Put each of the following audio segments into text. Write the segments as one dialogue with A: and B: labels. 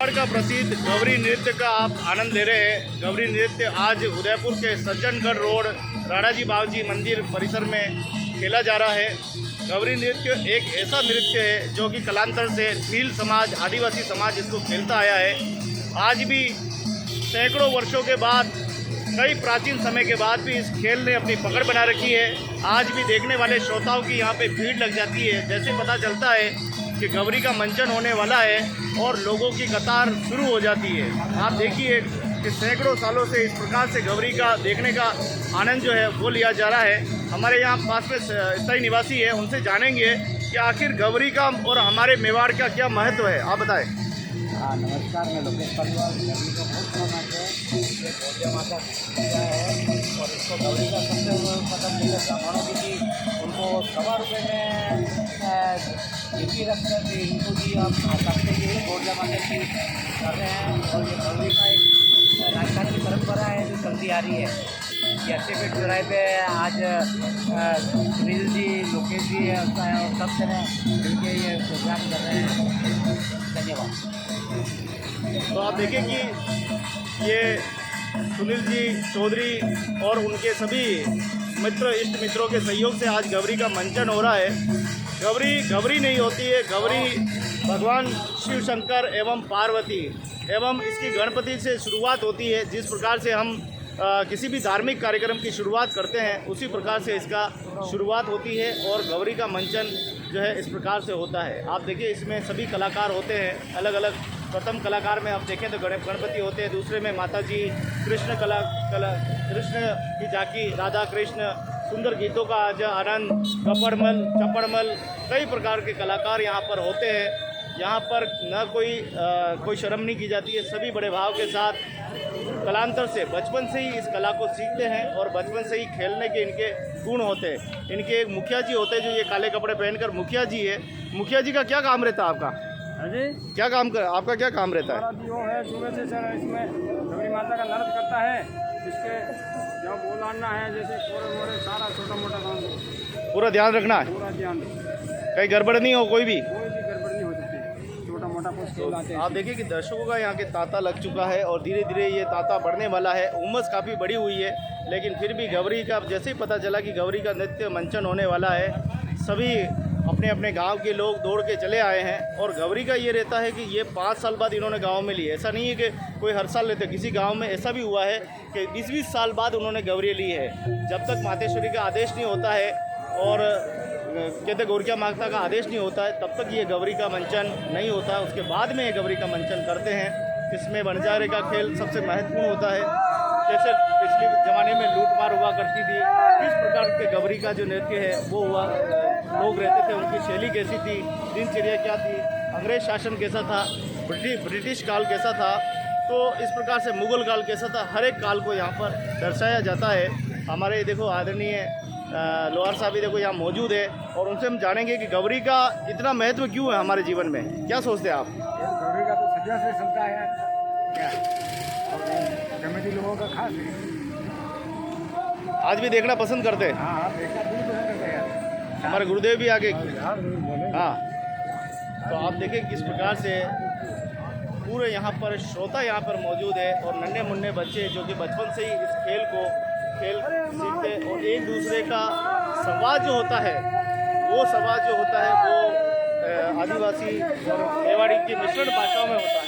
A: मेवाड़ का प्रसिद्ध गौरी नृत्य का आप आनंद ले रहे हैं। गौरी नृत्य आज उदयपुर के सज्जनगढ़ रोड राणाजी बावजी मंदिर परिसर में खेला जा रहा है। गौरी नृत्य एक ऐसा नृत्य है जो कि कालांतर से भील समाज, आदिवासी समाज इसको खेलता आया है। आज भी सैकड़ों वर्षों के बाद, कई प्राचीन समय के बाद भी इस खेल ने अपनी पकड़ बना रखी है। आज भी देखने वाले श्रोताओं की यहाँ पे भीड़ लग जाती है। जैसे पता चलता है कि गौरी का मंचन होने वाला है और लोगों की कतार शुरू हो जाती है। आप देखिए कि सैकड़ों सालों से इस प्रकार से गौरी का देखने का आनंद जो है वो लिया जा रहा है। हमारे यहाँ पास में स्थायी निवासी है, उनसे जानेंगे कि आखिर गौरी का और हमारे मेवाड़ का क्या महत्व है। आप बताएं।
B: हाँ नमस्कार, मैं लोकेश परिवार गौरी का बहुत बड़ा महत्व है। ये गौरिया माता की पूजा है और इसको गौरी का सबसे पता चले ब्राह्मणों की थी, उनको ₹1.25 में ड्यूटी रखकर भी इनको भी आप करते हुए गौरिया माता की कर रहे हैं। और ये गौरी का एक राजस्थान की परंपरा है जो चलती आ रही है। जैसे भी चौराहे पे आज सुनील जी, लोकेश जी और सब जने मिलके ये प्रोग्राम कर रहे हैं। धन्यवाद।
A: तो आप देखिए कि ये सुनील जी चौधरी और उनके सभी मित्र, इष्ट मित्रों के सहयोग से आज गौरी का मंचन हो रहा है। गौरी नहीं होती है, गौरी भगवान शिव शंकर एवं पार्वती एवं इसकी गणपति से शुरुआत होती है। जिस प्रकार से हम किसी भी धार्मिक कार्यक्रम की शुरुआत करते हैं, उसी प्रकार से इसका शुरुआत होती है और गौरी का मंचन जो है इस प्रकार से होता है। आप देखिए इसमें सभी कलाकार होते हैं अलग अलग। प्रथम कलाकार में आप देखें तो गणपति होते हैं, दूसरे में माता जी, कृष्ण कृष्ण की झांकी, राधा कृष्ण, सुंदर गीतों का जो आनंद, चपड़मल, कई प्रकार के कलाकार यहाँ पर होते हैं। यहाँ पर न कोई शर्म नहीं की जाती है। सभी बड़े भाव के साथ कलांतर से बचपन से ही इस कला को सीखते हैं और बचपन से ही खेलने के इनके गुण होते हैं। इनके एक मुखिया जी होते हैं जो ये काले कपड़े पहनकर मुखिया जी है। मुखिया जी का क्या काम रहता है आपका?
B: जी
A: क्या काम कर आपका क्या काम रहता है?
B: हमारा जो है सुबह से सर इसमें गौरी माता का नृत्य करता है। इसके जब बोलाना है जैसे कोरे सारा छोटा मोटा काम
A: पूरा ध्यान रखना है,
B: पूरा ध्यान,
A: कहीं गड़बड़ नहीं हो, कोई भी
B: गड़बड़ नहीं हो सकती। छोटा मोटा कुछ खेल आते हैं।
A: आप देखिए कि दर्शकों का यहाँ के तांता लग चुका है और धीरे धीरे ये तांता बढ़ने वाला है। उमस काफ़ी बड़ी हुई है, लेकिन फिर भी गौरी का जैसे ही पता चला कि गौरी का नृत्य मंचन होने वाला है, सभी अपने अपने गांव के लोग दौड़ के चले आए हैं। और गौरी का ये रहता है कि ये 5 साल बाद इन्होंने गांव में ली है। ऐसा नहीं है कि कोई हर साल लेते। किसी गांव में ऐसा भी हुआ है कि 20-20 साल बाद उन्होंने गौरी ली है। जब तक मातेश्वरी का आदेश नहीं होता है और कहते गौरिया माता का आदेश नहीं होता है, तब तक ये गौरी का मंचन नहीं होता है। उसके बाद में ये गौरी का मंचन करते हैं। इसमें बंजारे का खेल सबसे महत्वपूर्ण होता है। जैसे पिछले ज़माने में लूट मार हुआ करती थी, किस प्रकार के गौरी का जो नृत्य है वो हुआ, लोग रहते थे, उनकी शैली कैसी थी, दिनचर्या क्या थी, अंग्रेज शासन कैसा था, ब्रिटिश काल कैसा था, तो इस प्रकार से मुग़ल काल कैसा था, हर एक काल को यहाँ पर दर्शाया जाता है। हमारे देखो आदरणीय लोहार साहब भी देखो यहाँ मौजूद है और उनसे हम जानेंगे कि गौरी का इतना महत्व क्यों है हमारे जीवन में। क्या सोचते हैं आप?
B: गौरी का तो सदियों से चलता है क्या, कमेटी लोगों का खास है।
A: आज भी देखना पसंद करते हैं।
B: हाँ देखना भी पसंद करते हैं।
A: हमारे गुरुदेव भी आगे।
B: बोले
A: हाँ, तो आप देखें किस प्रकार से पूरे यहाँ पर श्रोता यहाँ पर मौजूद है और नन्हे मुन्ने बच्चे जो कि बचपन से ही इस खेल सीखते हैं। और एक दूसरे का संवाद जो होता है, वो संवाद जो होता है वो आदिवासी और मेवाड़ी की मिश्रण भाषाओं में होता है।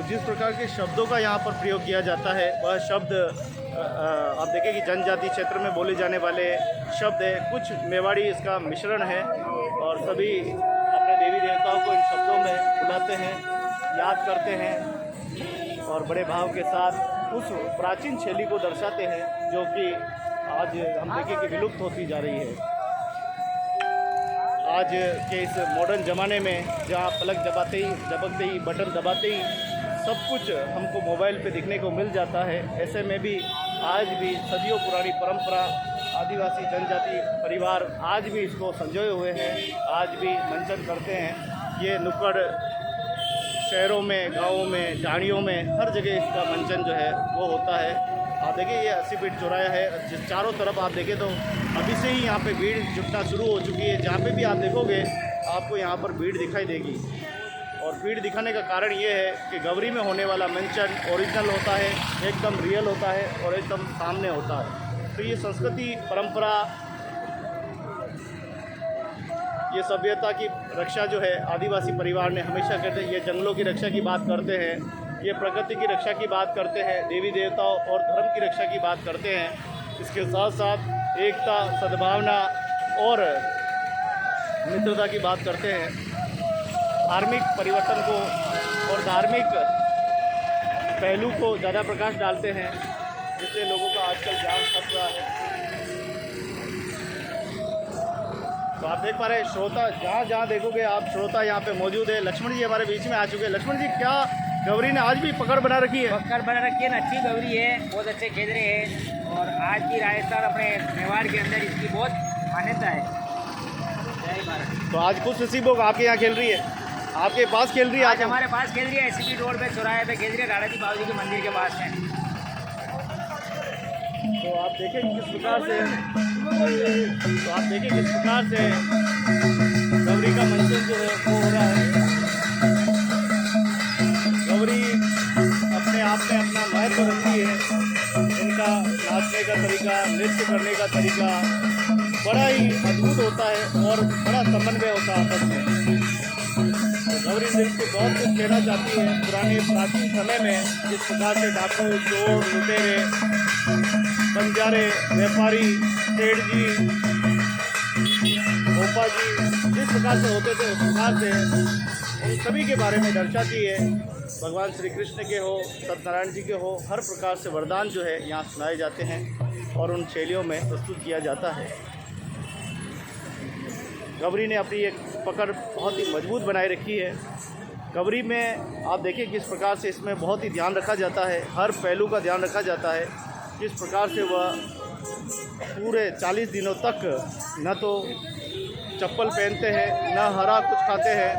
A: जिस प्रकार के शब्दों का यहाँ पर प्रयोग किया जाता है वह शब्द आप देखें कि जनजाति क्षेत्र में बोले जाने वाले शब्द है। कुछ मेवाड़ी इसका मिश्रण है और सभी अपने देवी देवताओं को इन शब्दों में बुलाते हैं, याद करते हैं और बड़े भाव के साथ उस प्राचीन शैली को दर्शाते हैं जो कि आज हम देखें कि विलुप्त होती जा रही है। आज के इस मॉडर्न ज़माने में जहाँ पलक झपकते ही बटन दबाते ही सब कुछ हमको मोबाइल पे दिखने को मिल जाता है, ऐसे में भी आज भी सदियों पुरानी परंपरा आदिवासी जनजाति परिवार आज भी इसको संजोए हुए हैं, आज भी मंचन करते हैं। ये नुक्कड़ शहरों में, गाँवों में, झाड़ियों में हर जगह इसका मंचन जो है वो होता है। आप देखिए ये 80 फीट चौराया है, जिस चारों तरफ आप देखें तो अभी से ही यहाँ पे भीड़ जुटना शुरू हो चुकी है। जहाँ पे भी आप देखोगे आपको यहाँ पर भीड़ दिखाई देगी। और भीड़ दिखाने का कारण ये है कि गवरी में होने वाला मंचन ओरिजिनल होता है, एकदम रियल होता है और एकदम सामने होता है। तो ये संस्कृति परंपरा, ये सभ्यता की रक्षा जो है आदिवासी परिवार ने हमेशा करते हैं। ये जंगलों की रक्षा की बात करते हैं, ये प्रकृति की रक्षा की बात करते हैं, देवी देवताओं और धर्म की रक्षा की बात करते हैं। इसके साथ साथ एकता, सद्भावना और मित्रता की बात करते हैं। धार्मिक परिवर्तन को और धार्मिक पहलू को ज़्यादा प्रकाश डालते हैं, जिससे लोगों का आजकल ज्ञान फंस रहा है। तो आप देख पा रहे हैं श्रोता, जहाँ देखोगे आप श्रोता यहाँ पे मौजूद है। लक्ष्मण जी हमारे बीच में आ चुके हैं। लक्ष्मण जी, क्या गवरी ने आज भी पकड़ बना रखी है?
C: पकड़ बना रखी है, अच्छी गवरी है, बहुत अच्छे खेल रहे हैं और आज भी राजस्थान अपने त्यौहार के अंदर इसकी बहुत मान्यता है। जय भारत।
A: तो आज खुश नसीब होगा आपके यहाँ खेल रही है, आपके पास खेल रही है।
C: आज हमारे पास खेल रही है, एसपी रोड पे चौराहे पे खेल रही है, राणाजी बाबूजी के मंदिर के पास में।
A: तो आप देखें किस प्रकार से गवरी का मंचन जो है वो हो रहा है। गवरी अपने आप में अपना महत्व रखती है। इनका नाचने का तरीका, नृत्य करने का तरीका बड़ा ही अद्भुत होता है और बड़ा समन्वय होता है आपस में। गवरी नृत्य बहुत कुछ कहना चाहती है। पुराने प्राचीन समय में जिस प्रकार से डाकू, चोर, लुटेरे, बंजारे, व्यापारी, सेठ जी, भोपा जी जिस प्रकार से होते थे, उस प्रकार से उन सभी के बारे में दर्शाती है। भगवान श्री कृष्ण के हो, सत्यनारायण जी के हो, हर प्रकार से वरदान जो है यहाँ सुनाए जाते हैं और उन शैलियों में प्रस्तुत किया जाता है। गवरी ने अपनी एक पकड़ बहुत ही मजबूत बनाए रखी है। गवरी में आप देखिए किस प्रकार से इसमें बहुत ही ध्यान रखा जाता है, हर पहलू का ध्यान रखा जाता है। किस प्रकार से वह पूरे 40 दिनों तक न तो चप्पल पहनते हैं, न हरा कुछ खाते हैं।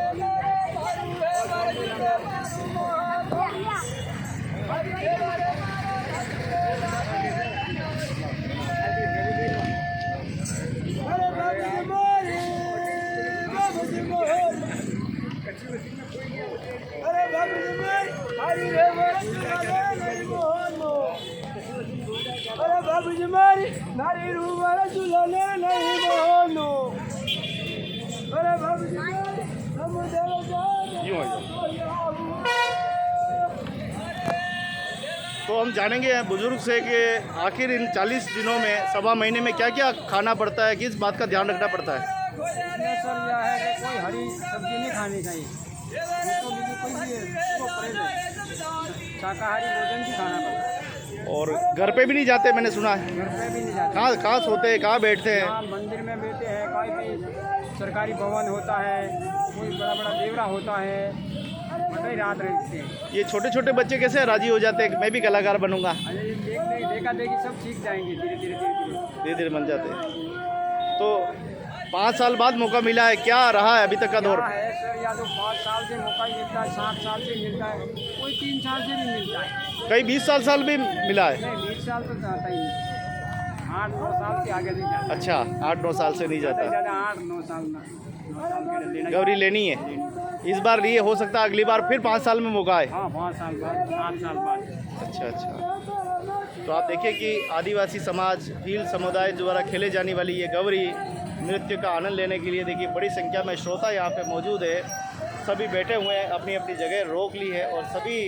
A: तो हम जानेंगे बुजुर्ग से कि आखिर इन 40 दिनों में, सवा महीने में क्या क्या खाना पड़ता है, किस बात का ध्यान रखना पड़ता है?
C: इसमें सर यह है कि कोई हरी सब्जी नहीं खानी चाहिए, शाकाहारी भोजन भी खाना पड़ता है।
A: और घर पे भी नहीं जाते, मैंने सुना है।
C: घर पे भी नहीं जाते।
A: कहाँ सोते हैं, कहाँ बैठते हैं?
C: हाँ, मंदिर में बैठते हैं, कोई भी सरकारी भवन होता है, कोई बड़ा बड़ा देवरा होता है, कई रात रहते हैं।
A: ये छोटे छोटे बच्चे कैसे राजी हो जाते हैं कि मैं भी कलाकार बनूंगा?
C: देखा देखी सब सीख जाएंगे, धीरे धीरे
A: बन जाते हैं। तो 5 साल बाद मौका मिला है, क्या रहा है अभी तक का दौर?
C: है सर, या तो 5 साल से मौका मिलता है, 7 साल से मिलता है, कोई 3 साल से भी मिलता है,
A: कई 20 साल भी मिला है।
C: नहीं 20 साल तो जाता ही नहीं, 8-9 साल से आगे नहीं जाता।
A: अच्छा, 8-9 साल से नहीं जाता।
C: 8-9 साल
A: गवरी लेनी है इस बार, लिए हो सकता है अगली बार फिर 5 साल में मौका है।
C: हाँ, 5 साल बाद, 7 साल बाद।
A: अच्छा। तो आप देखिए कि आदिवासी समाज, भील समुदाय द्वारा खेले जाने वाली ये गवरी नृत्य का आनंद लेने के लिए देखिए बड़ी संख्या में श्रोता यहाँ पे मौजूद है। सभी बैठे हुए हैं, अपनी अपनी जगह रोक ली है और सभी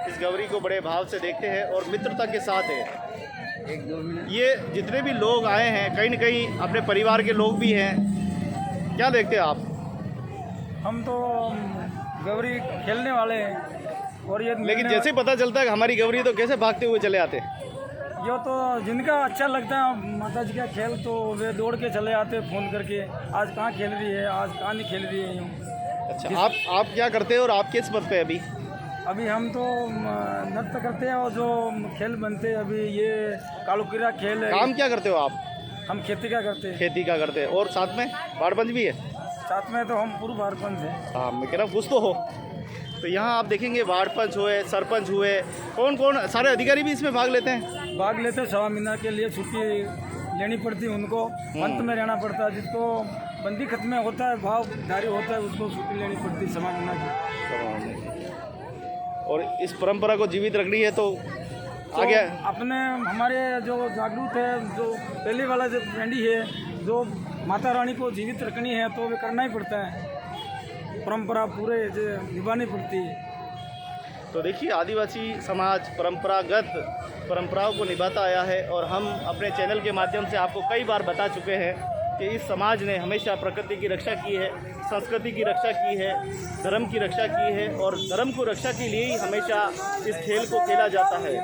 A: इस गवरी को बड़े भाव से देखते हैं और मित्रता के साथ है। ये जितने भी लोग आए हैं, कहीं न कहीं अपने परिवार के लोग भी हैं। क्या देखते हैं आप?
C: हम तो गवरी खेलने वाले हैं
D: और ये
A: लेकिन जैसे ही पता चलता है कि हमारी गौरी, तो कैसे भागते हुए चले आते?
D: जो तो जिनका अच्छा लगता है माता जी का खेल, तो वे दौड़ के चले आते फ़ोन करके, आज कहाँ खेल रही है, आज कहाँ नहीं खेल रही है। यूँ
A: अच्छा, आप क्या करते हो और आप किस पद पे अभी?
D: अभी हम तो नृत्य करते हैं, और जो खेल बनते हैं अभी ये कालुकिरा खेल है।
A: काम क्या करते हो आप?
D: हम खेती का करते हैं।
A: खेती का करते हैं, और साथ में बाड़पंच भी है?
D: साथ में तो हम पूर्व भारपंच हैं।
A: हाँ, मैं कह रहा हूँ कुछ तो हो। तो यहाँ आप देखेंगे वार्ड हुए, सरपंच हुए, कौन कौन सारे अधिकारी भी इसमें भाग लेते हैं?
D: भाग लेते हैं। 1.25 महीना के लिए छुट्टी लेनी पड़ती है उनको, अंत में रहना पड़ता है। जिसको बंदी खत्म होता है, भाव जारी होता है, उसको छुट्टी लेनी पड़ती है 1.25 महीना की।
A: और इस परंपरा को जीवित रखनी है तो आगे
D: अपने हमारे जो जागरूक है, जो पहले वाला जो पीढ़ी है, जो माता रानी को जीवित रखनी है, तो वे करना ही पड़ता है। परंपरा पूरे निभानी पड़ती है।
A: तो देखिए, आदिवासी समाज परंपरागत परंपराओं को निभाता आया है, और हम अपने चैनल के माध्यम से आपको कई बार बता चुके हैं कि इस समाज ने हमेशा प्रकृति की रक्षा की है, संस्कृति की रक्षा की है, धर्म की रक्षा की है, और धर्म को रक्षा के लिए ही हमेशा इस खेल को खेला जाता है,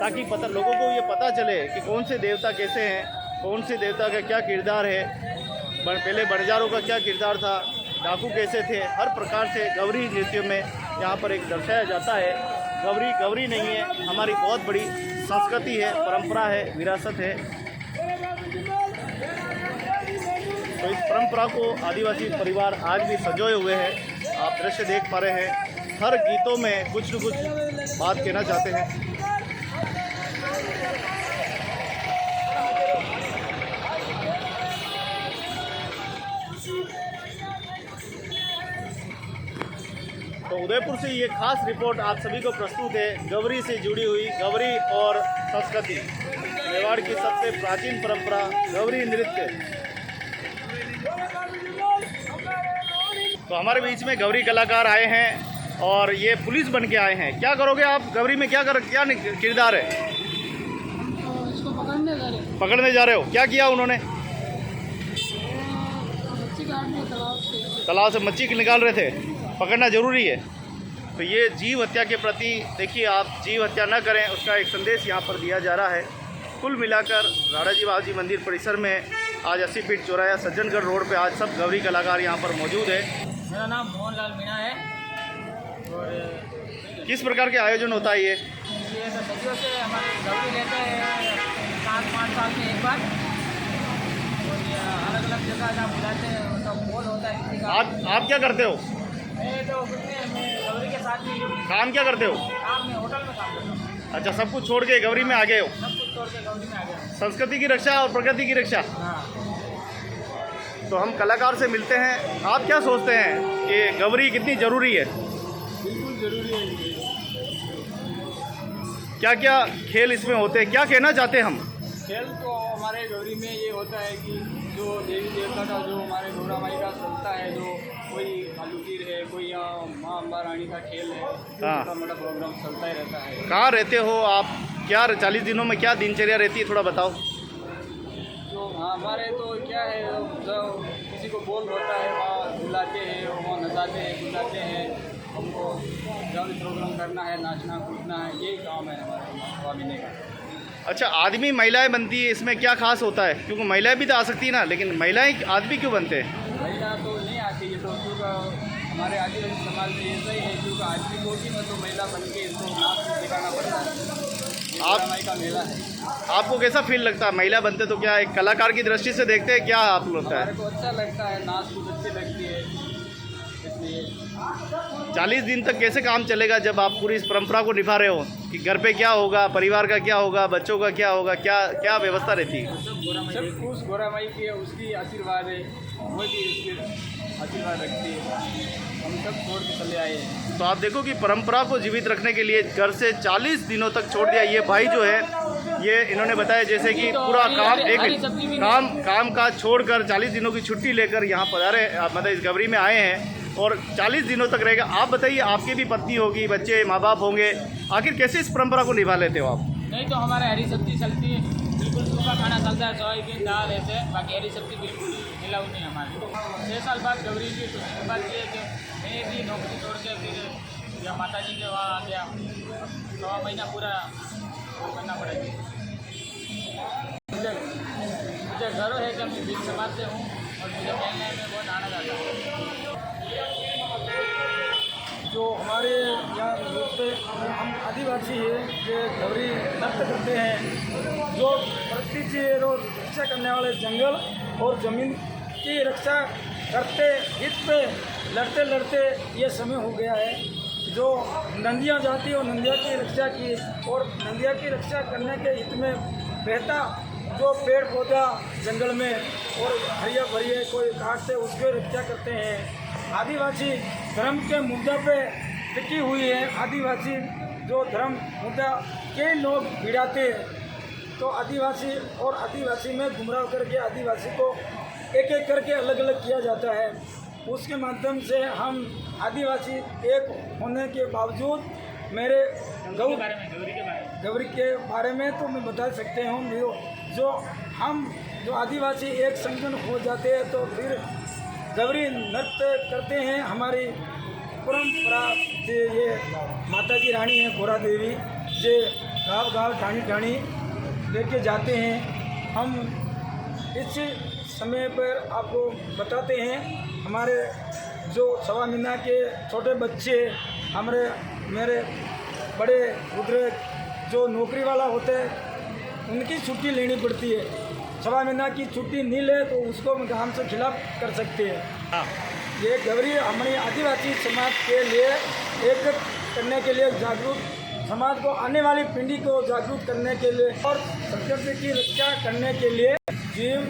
A: ताकि लोगों को ये पता चले कि कौन से देवता कैसे हैं, कौन से देवता का क्या किरदार है, पहले बंजारों का क्या किरदार था, डाकू कैसे थे। हर प्रकार से गौरी नृत्य में यहाँ पर एक दर्शाया जाता है। गौरी नहीं है, हमारी बहुत बड़ी संस्कृति है, परंपरा है, विरासत है। तो इस परंपरा को आदिवासी परिवार आज भी संजोए हुए हैं। आप दृश्य देख पा रहे हैं, हर गीतों में कुछ न कुछ बात कहना चाहते हैं। तो उदयपुर से ये खास रिपोर्ट आप सभी को प्रस्तुत है, गौरी से जुड़ी हुई, गौरी और संस्कृति, मेवाड़ की सबसे प्राचीन परंपरा गौरी नृत्य। तो हमारे बीच में गौरी कलाकार आए हैं, और ये पुलिस बन के आए हैं। क्या करोगे आप गौरी में? क्या किरदार है?
E: इसको
A: पकड़ने जा रहे हो। क्या किया उन्होंने?
E: मच्छी काट रहे
A: तालाब से मच्छी निकाल रहे थे। पकड़ना जरूरी है। तो ये जीव हत्या के प्रति देखिए, आप जीव हत्या न करें, उसका एक संदेश यहाँ पर दिया जा रहा है। कुल मिलाकर राणाजी बाबूजी मंदिर परिसर में आज 80 फीट चौराया सज्जनगढ़ रोड पे आज सब गौरी कलाकार यहाँ पर मौजूद है।
C: मेरा नाम मोहनलाल मीणा है, और
A: किस प्रकार के आयोजन होता है ये?
C: तो सदियों से हमारे गौरी लेते हैं 7-5 साल में एक बार, और ये अलग अलग जगह जहाँ बुलाते हैं उनका बोल होता है किसी का।
A: आप क्या करते हो?
C: मैं तो कुछ नहीं, मैं गौरी के साथ ही
A: काम क्या करते हो?
C: काम में होटल में काम करता हूँ।
A: अच्छा, सब कुछ छोड़ के गौरी में आ गए हो?
C: सब कुछ छोड़ के गौरी में आ गया।
A: संस्कृति की रक्षा और प्रकृति की रक्षा।
C: हाँ,
A: तो हम कलाकार से मिलते हैं। आप क्या सोचते हैं कि गौरी कितनी ज़रूरी है?
D: बिल्कुल ज़रूरी है।
A: क्या क्या खेल इसमें होते हैं, क्या कहना चाहते हैं हम?
D: खेल तो हमारे गौरी में ये होता है कि जो देवी देवता का, जो हमारे गौरा माई का चलता है, जो कोई कालुकीर है, कोई यहाँ माँ अम्बा रानी का खेल है,
A: हाँ।
D: छोटा मोटा प्रोग्राम चलता ही रहता है।
A: कहाँ रहते हो आप? क्या 40 दिनों में क्या दिनचर्या रहती है, थोड़ा बताओ।
D: जो हमारे तो क्या है, जब किसी को बोल होता है वहाँ बुलाते हैं, वहाँ नचाते हैं, बुलाते हैं, हमको जब प्रोग्राम करना है, नाचना कूदना है, यही काम है हमारे स्वामी का।
A: अच्छा, आदमी महिलाएं बनती है, इसमें क्या खास होता है? क्योंकि महिलाएं भी तो आ सकती है ना, लेकिन महिलाएं आदमी क्यों बनते हैं?
D: महिला तो नहीं आती है, तो क्योंकि हमारे आदिवासी समाज में ऐसा ही है, क्योंकि आदमी को भी तो महिला बन के इसको नाच दिखाना पड़ता है।
A: आप
D: माई का मेला है।
A: आपको कैसा फील लगता है? महिला बनते तो क्या एक कलाकार की दृष्टि से देखते हैं, क्या आप लगता है?
D: हमारे को अच्छा लगता है, नाच कुछ अच्छी लगती है, इसलिए
A: 40 दिन तक कैसे काम चलेगा जब आप पूरी इस परंपरा को निभा रहे हो? कि घर पे क्या होगा, परिवार का क्या होगा, बच्चों का क्या होगा, क्या क्या व्यवस्था रहती है?
D: सब उस गोरा माई की है, उसकी आशीर्वाद है, वो भी उसके आशीर्वाद रखती है। हम सब छोड़ के चले आए हैं।
A: तो आप देखो कि परंपरा को जीवित रखने के लिए घर से 40 दिनों तक छोड़ दिया। ये भाई जो है, ये इन्होंने बताया जैसे कि पूरा काम काज छोड़कर 40 दिनों की छुट्टी लेकर यहाँ पधारे, मतलब इस गौरी में आए हैं, और 40 दिनों तक रहेगा। आप बताइए, आपकी भी पत्नी होगी, बच्चे, माँ बाप होंगे, आखिर कैसे इस परंपरा को निभा लेते हो आप?
C: नहीं तो हमारे हरी सब्जी चलती है, बिल्कुल सूखा खाना चलता है, सोयाबीन दाल ऐसे, बाकी हरी सब्जी बिल्कुल मिलाऊ नहीं हमारे। 6 साल बाद गौरी की बात ये है कि मैं भी नौकरी छोड़ के फिर या माता जी के वहाँ आ गया, 1.5 महीना पूरा वो करना पड़ेगा। मुझे गर्व है कि मैं भील समाज से हूँ और मुझे खेलने में बहुत आनंद आता है।
F: जो हमारे यहाँ पे हम आदिवासी है जो गौरी नृत्य करते हैं, जो प्रकृति से रक्षा करने वाले जंगल और ज़मीन की रक्षा करते हित पे लड़ते लड़ते ये समय हो गया है। जो नंदियाँ जाती और नंदिया की रक्षा की और नंदिया की रक्षा करने के हित में बहता जो पेड़ पौधा जंगल में और हरिया भरिया कोई काटते उसकी रक्षा करते हैं। आदिवासी धर्म के मुद्दा पे टिकी हुई है। आदिवासी जो धर्म मुद्दा कई लोग भिड़ाते हैं, तो आदिवासी और आदिवासी में गुमराह करके आदिवासी को एक एक करके अलग अलग किया जाता है। उसके माध्यम से हम आदिवासी एक होने के बावजूद मेरे गौरी के बारे में तो मैं बता सकते हूँ। जो हम जो आदिवासी एक संगठन हो जाते हैं तो फिर गौरी नृत्य करते हैं। हमारी परंपरा से ये माता की रानी है गोरा देवी, जे गाँव गाँव ठाणी ठाणी लेके जाते हैं। हम इस समय पर आपको बताते हैं, हमारे जो 1.25 महीना के छोटे बच्चे मेरे बड़े बुजुर्ग जो नौकरी वाला होते हैं उनकी छुट्टी लेनी पड़ती है। 1.25 महीना की छुट्टी नहीं ले तो उसको हम से खिलाफ कर सकते हैं। ये गौरी हमारी आदिवासी समाज के लिए एक करने के लिए जागरूक, समाज को आने वाली पीढ़ी को जागरूक करने के लिए और प्रकृति की रक्षा करने के लिए, जीव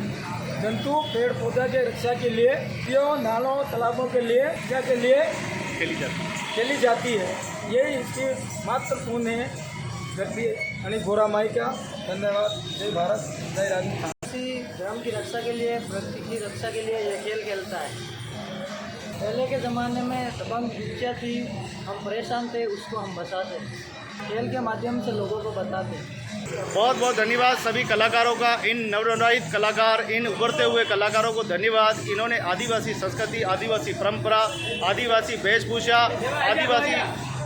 F: जंतु पेड़ पौधा के रक्षा के लिए, नदियों नालों तालाबों के लिए रक्षा के लिए खेली जाती है। ये इसकी महत्वपूर्ण है। गद्दी यानी गोरा माई का धन्यवाद। जय भारत, जय राजस्थान।
B: धर्म की रक्षा के लिए, प्रकृति की रक्षा के लिए ये खेल खेलता है। पहले के ज़माने में दबंग बच्चा थी, हम परेशान थे, उसको हम बचाते, खेल के माध्यम से लोगों को बताते।
A: बहुत बहुत धन्यवाद सभी कलाकारों का, इन नवनिर्वाचित कलाकार, इन उभरते हुए कलाकारों को धन्यवाद। इन्होंने आदिवासी संस्कृति, आदिवासी परंपरा, आदिवासी वेशभूषा, आदिवासी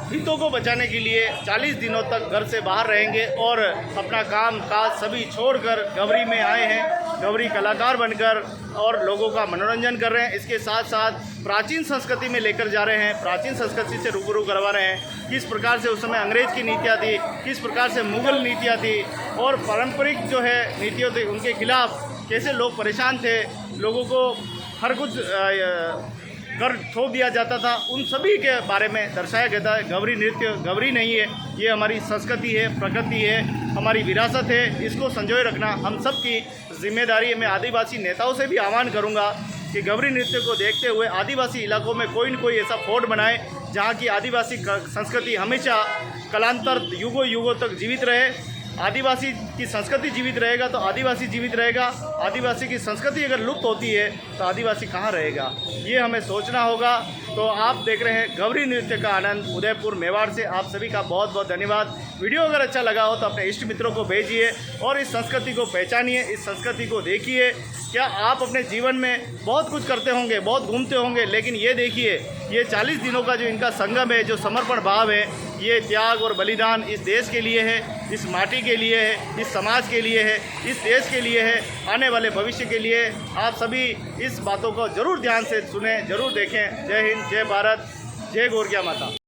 A: हितों को बचाने के लिए 40 दिनों तक घर से बाहर रहेंगे और अपना काम काज सभी छोड़कर गौरी में आए हैं, गौरी कलाकार बनकर और लोगों का मनोरंजन कर रहे हैं। इसके साथ साथ प्राचीन संस्कृति में लेकर जा रहे हैं, प्राचीन संस्कृति से रूबरू करवा रहे हैं। किस प्रकार से उस समय अंग्रेज़ की नीतियाँ थी, किस प्रकार से मुग़ल नीतियाँ थी और पारंपरिक जो है नीतियों थी, उनके खिलाफ कैसे लोग परेशान थे, लोगों को हर कुछ कर थोप दिया जाता था, उन सभी के बारे में दर्शाया गया था। गौरी नृत्य गौरी नहीं है, ये हमारी संस्कृति है, प्रकृति है, हमारी विरासत है। इसको संजोए रखना हम सब की जिम्मेदारी है। मैं आदिवासी नेताओं से भी आह्वान करूंगा कि गौरी नृत्य को देखते हुए आदिवासी इलाकों में कोई न कोई ऐसा फोर्ट बनाए जहां की आदिवासी संस्कृति हमेशा कालांतर युगों युगों तक जीवित रहे। आदिवासी की संस्कृति जीवित रहेगा तो आदिवासी जीवित रहेगा। आदिवासी की संस्कृति अगर लुप्त होती है तो आदिवासी कहाँ रहेगा, ये हमें सोचना होगा। तो आप देख रहे हैं गौरी नृत्य का आनंद उदयपुर मेवाड़ से। आप सभी का बहुत बहुत धन्यवाद। वीडियो अगर अच्छा लगा हो तो अपने इष्ट मित्रों को भेजिए और इस संस्कृति को पहचानिए, इस संस्कृति को देखिए। क्या आप अपने जीवन में बहुत कुछ करते होंगे, बहुत घूमते होंगे, लेकिन ये देखिए ये 40 दिनों का जो इनका संगम है, जो समर्पण भाव है, ये त्याग और बलिदान इस देश के लिए है, इस माटी के लिए है, इस समाज के लिए है, इस देश के लिए है, आने वाले भविष्य के लिए। आप सभी इस बातों को ज़रूर ध्यान से सुने, ज़रूर देखें। जय हिंद, जय भारत, जय गौरकिया माता।